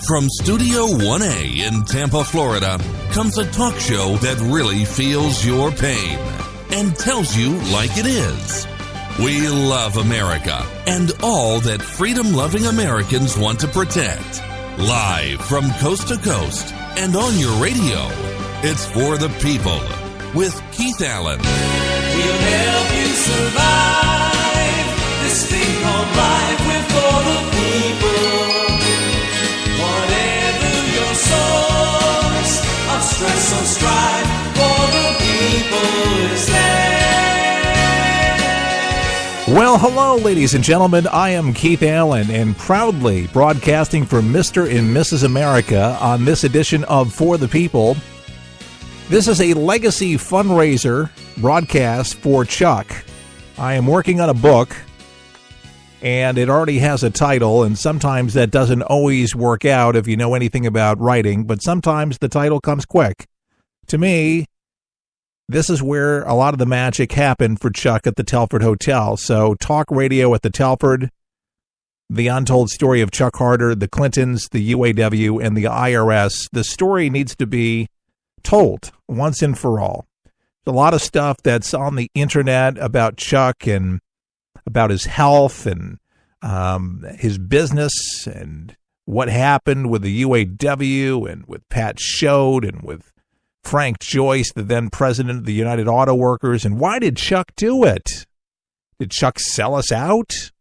From Studio 1A in Tampa, Florida, comes a talk show that really feels your pain and tells you like it is. We love America and all that freedom-loving Americans want to protect. Live from coast to coast and on your radio, it's For the People with Keith Allen. We'll help you survive this thing called life. We're for the people. Whatever your source of stress or strife, for the people is there. Well, hello, ladies and gentlemen. I am Keith Allen, and proudly broadcasting for Mr. and Mrs. America on this edition of For the People. This is a legacy fundraiser broadcast for Chuck. I am working on a book, and it already has a title, and sometimes that doesn't always work out if you know anything about writing, but sometimes the title comes quick. To me, this is where a lot of the magic happened for Chuck at the Telford Hotel. So talk radio at the Telford, the untold story of Chuck Harder, the Clintons, the UAW, and the IRS. The story needs to be told once and for all. There's a lot of stuff that's on the internet about Chuck and about his health and his business and what happened with the UAW and with Pat Schode and with Frank Joyce, the then president of the United Auto Workers. And why did Chuck do it? Did Chuck sell us out?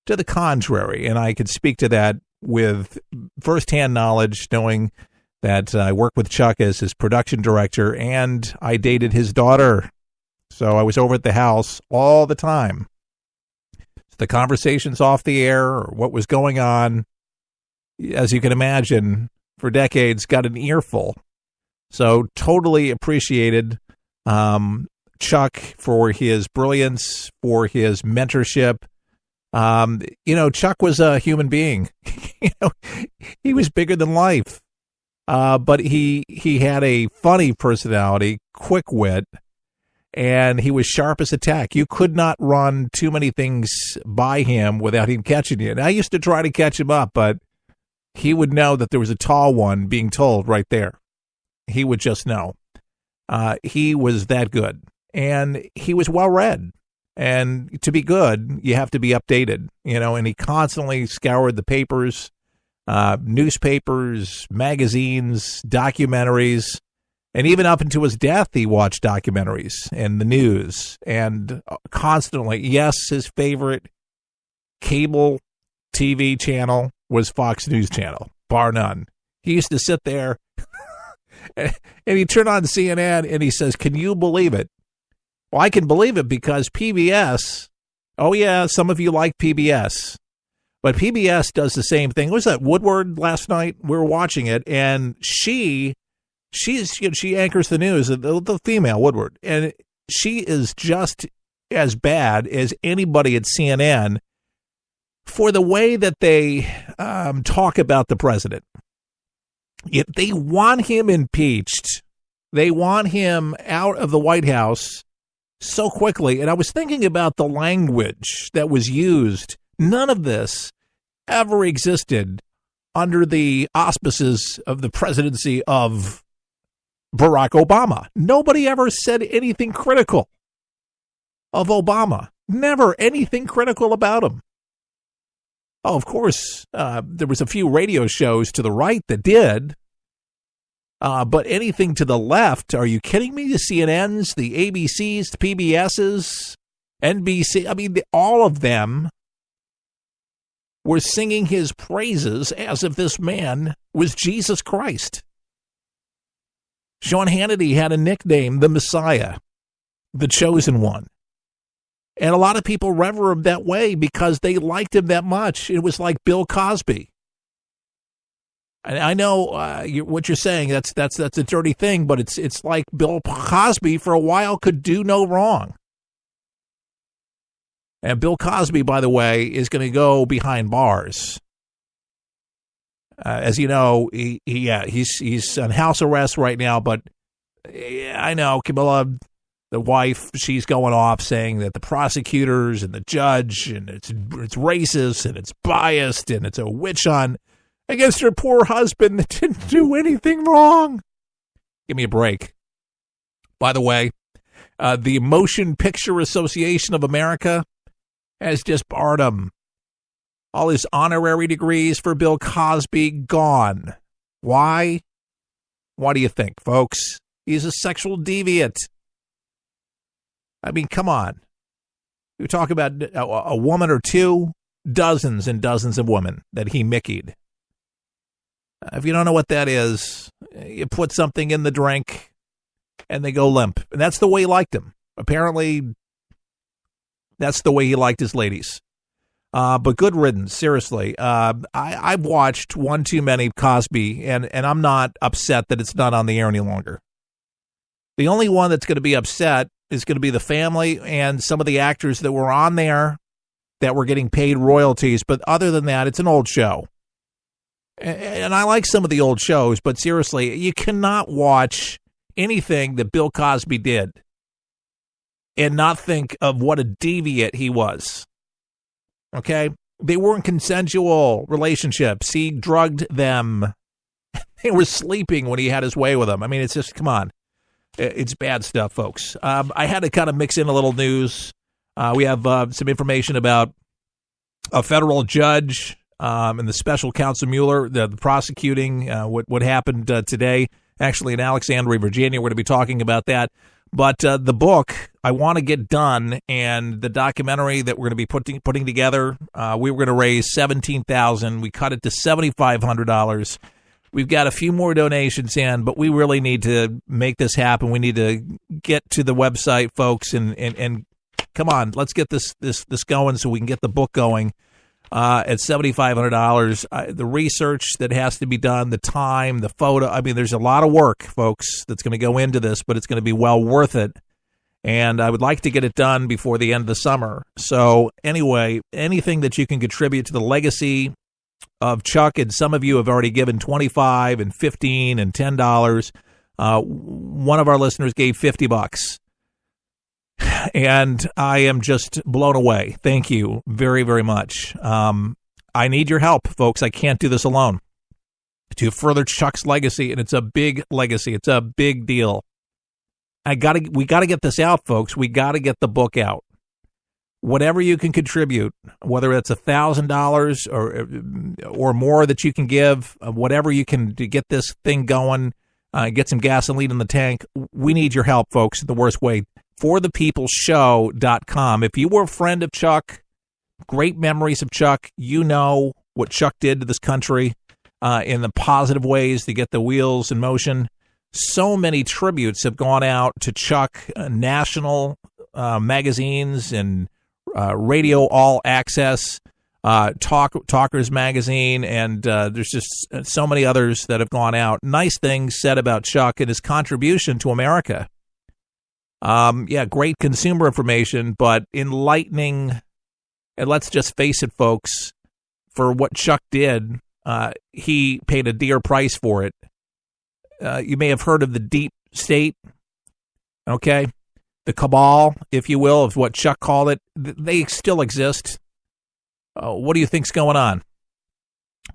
To the contrary. And I could speak to that with firsthand knowledge, knowing that I worked with Chuck as his production director and I dated his daughter. So I was over at the house all the time. The conversations off the air or what was going on, as you can imagine, for decades, got an earful. So totally appreciated Chuck for his brilliance, for his mentorship. Chuck was a human being. He was bigger than life, but he had a funny personality, quick wit, and he was sharp as a tack. You could not run too many things by him without him catching you. And I used to try to catch him up, but he would know that there was a tall one being told right there. He would just know. He was that good. And he was well-read. And to be good, you have to be updated, and he constantly scoured the papers, newspapers, magazines, documentaries, and even up into his death, he watched documentaries and the news, and constantly, yes, his favorite cable TV channel was Fox News Channel, bar none. He used to sit there, and he'd turn on CNN, and he says, "Can you believe it?" Well, I can believe it because PBS, oh yeah, some of you like PBS, but PBS does the same thing. What was that, Woodward last night? We were watching it, and she anchors the news, the female Woodward, and she is just as bad as anybody at CNN for the way that they talk about the president. If they want him impeached, they want him out of the White House so quickly. And I was thinking about the language that was used. None of this ever existed under the auspices of the presidency of Barack Obama. Nobody ever said anything critical of Obama. Never anything critical about him. Oh, of course, there was a few radio shows to the right that did. But anything to the left, are you kidding me? The CNNs, the ABCs, the PBSs, NBC, I mean, all of them were singing his praises as if this man was Jesus Christ. Sean Hannity had a nickname, the Messiah, the Chosen One. And a lot of people revere him that way because they liked him that much. It was like Bill Cosby. And I know what you're saying. That's a dirty thing, but it's like Bill Cosby for a while could do no wrong. And Bill Cosby, by the way, is going to go behind bars. As you know, he's on house arrest right now. But I know Camilla, the wife, she's going off saying that the prosecutors and the judge and it's racist and it's biased and it's a witch hunt. against her poor husband that didn't do anything wrong. Give me a break. By the way, the Motion Picture Association of America has just barred him. All his honorary degrees for Bill Cosby gone. Why? What do you think, folks? He's a sexual deviant. I mean, come on. You talk about a woman or two, dozens and dozens of women that he mickeyed. If you don't know what that is, you put something in the drink and they go limp. And that's the way he liked them. Apparently, that's the way he liked his ladies. But good riddance, seriously. I've watched one too many Cosby, and I'm not upset that it's not on the air any longer. The only one that's going to be upset is going to be the family and some of the actors that were on there that were getting paid royalties. But other than that, it's an old show. And I like some of the old shows, but seriously, you cannot watch anything that Bill Cosby did and not think of what a deviant he was. Okay? They weren't consensual relationships. He drugged them. They were sleeping when he had his way with them. I mean, it's just, come on. It's bad stuff, folks. I had to kind of mix in a little news. We have some information about a federal judge and the special counsel Mueller, the prosecuting what happened today, actually in Alexandria, Virginia. We're going to be talking about that. But the book I want to get done, and the documentary that we're going to be putting together, we were going to raise $17,000. We cut it to $7,500. We've got a few more donations in, but we really need to make this happen. We need to get to the website, folks, and come on, let's get this going so we can get the book going. At $7,500, the research that has to be done, the time, the photo. I mean, there's a lot of work, folks, that's going to go into this, but it's going to be well worth it. And I would like to get it done before the end of the summer. So anyway, anything that you can contribute to the legacy of Chuck, and some of you have already given $25 and $15 and $10. One of our listeners gave $50. And I am just blown away. Thank you very, very much. I need your help, folks. I can't do this alone. To further Chuck's legacy, and it's a big legacy. It's a big deal. We got to get this out, folks. We got to get the book out. Whatever you can contribute, whether it's $1,000 or more that you can give, whatever you can to get this thing going, get some gasoline in the tank. We need your help, folks, the worst way. ForThePeopleShow.com. If you were a friend of Chuck, great memories of Chuck, you know what Chuck did to this country in the positive ways to get the wheels in motion. So many tributes have gone out to Chuck, national magazines and radio all access, Talkers magazine, and there's just so many others that have gone out. Nice things said about Chuck and his contribution to America. Great consumer information, but enlightening. And let's just face it, folks, for what Chuck did, he paid a dear price for it. You may have heard of the deep state, okay? The cabal, if you will, of what Chuck called it. They still exist. What do you think's going on?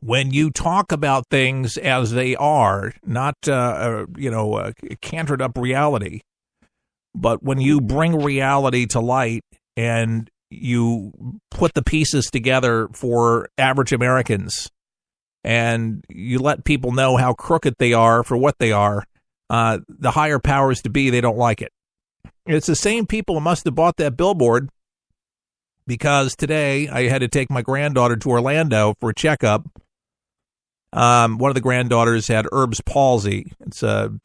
When you talk about things as they are, not, cantered up reality, but when you bring reality to light and you put the pieces together for average Americans and you let people know how crooked they are for what they are, the higher powers to be, they don't like it. It's the same people who must have bought that billboard, because today I had to take my granddaughter to Orlando for a checkup. One of the granddaughters had Erb's palsy. It's an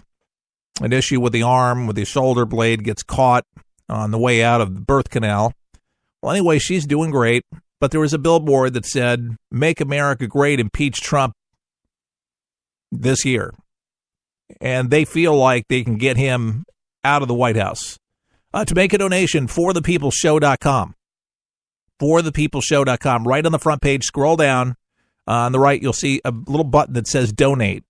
issue with the arm, with the shoulder blade gets caught on the way out of the birth canal. Well, anyway, she's doing great, but there was a billboard that said, "Make America Great, impeach Trump this year." And they feel like they can get him out of the White House. To make a donation, ForThePeopleShow.com. ForThePeopleShow.com. Right on the front page, scroll down. On the right, you'll see a little button that says donate.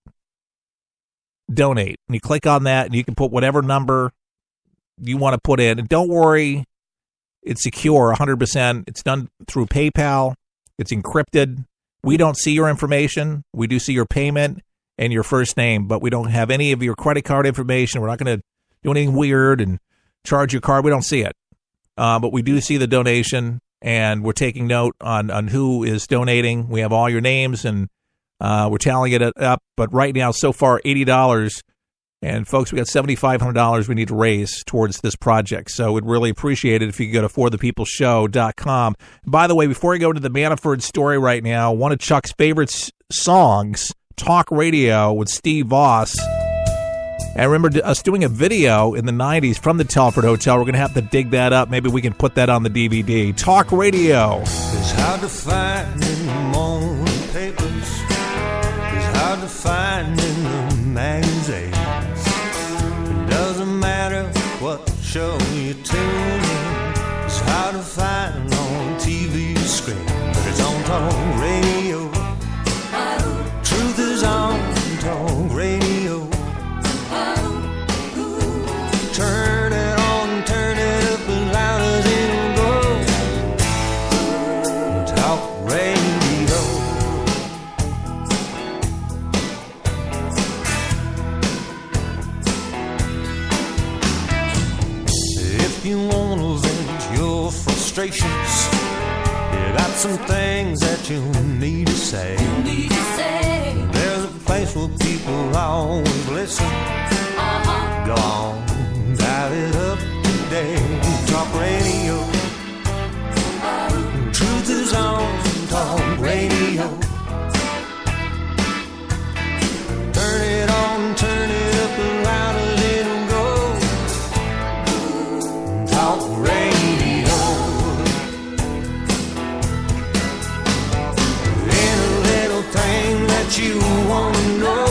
Donate. And you click on that, and you can put whatever number you want to put in. And don't worry, it's secure 100%. It's done through PayPal. It's encrypted. We don't see your information. We do see your payment and your first name, but we don't have any of your credit card information. We're not going to do anything weird and charge your card. We don't see it. But we do see the donation, and we're taking note on who is donating. We have all your names, and we're tallying it up. But right now, so far, $80. And, folks, we got $7,500 we need to raise towards this project. So we'd really appreciate it if you could go to forthepeopleshow.com. By the way, before I go to the Manafort story right now, one of Chuck's favorite songs, Talk Radio with Steve Voss. And I remember us doing a video in the 90s from the Telford Hotel. We're going to have to dig that up. Maybe we can put that on the DVD. Talk Radio. It's hard to find in the morning papers. It's hard to find in the magazines. It doesn't matter what show you tune in. It's hard to find on TV screen. But it's on talk radio. Truth is on talk radio. Turn it on, turn it up as loud as it'll go. Talk radio. If you want to vent your frustrations, you got some things that you need to say. There's a place where people always listen. Go on, dial it up today. Talk radio. Truth is on talk radio. Turn it on, turn it up as loud as it'll go. Talk radio. Any little thing that you want to know,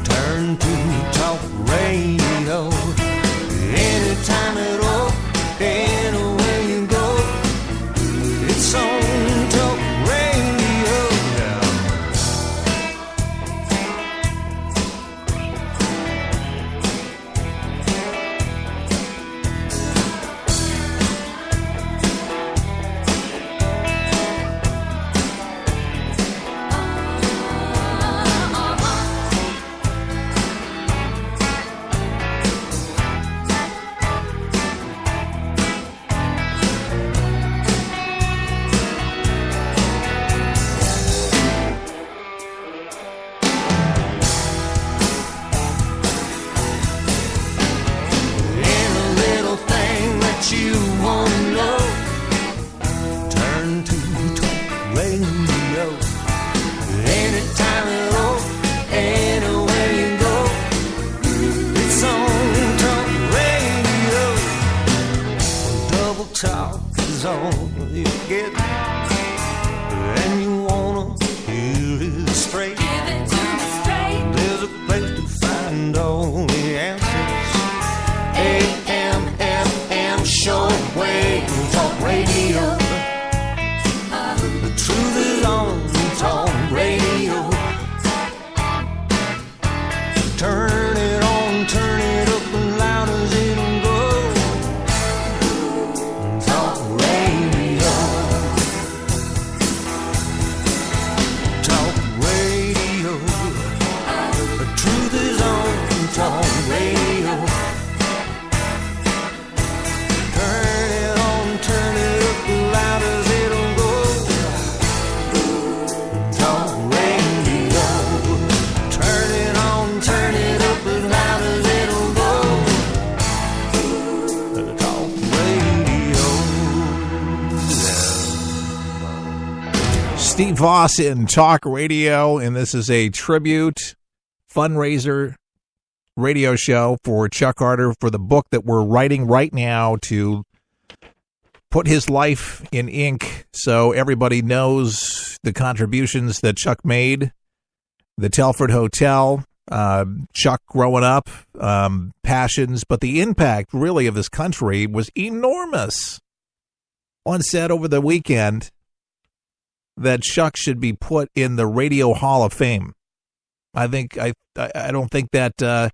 turn to talk radio. Anytime at all, anywhere you go, it's on talk radio now. Steve Voss in Talk Radio, and this is a tribute fundraiser radio show for Chuck Carter for the book that we're writing right now to put his life in ink so everybody knows the contributions that Chuck made. The Telford Hotel, Chuck growing up, passions, but the impact really of this country was enormous. One said over the weekend that Chuck should be put in the Radio Hall of Fame. I don't think that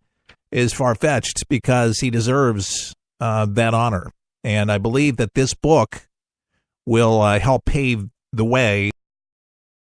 is far-fetched because he deserves that honor. And I believe that this book will help pave the way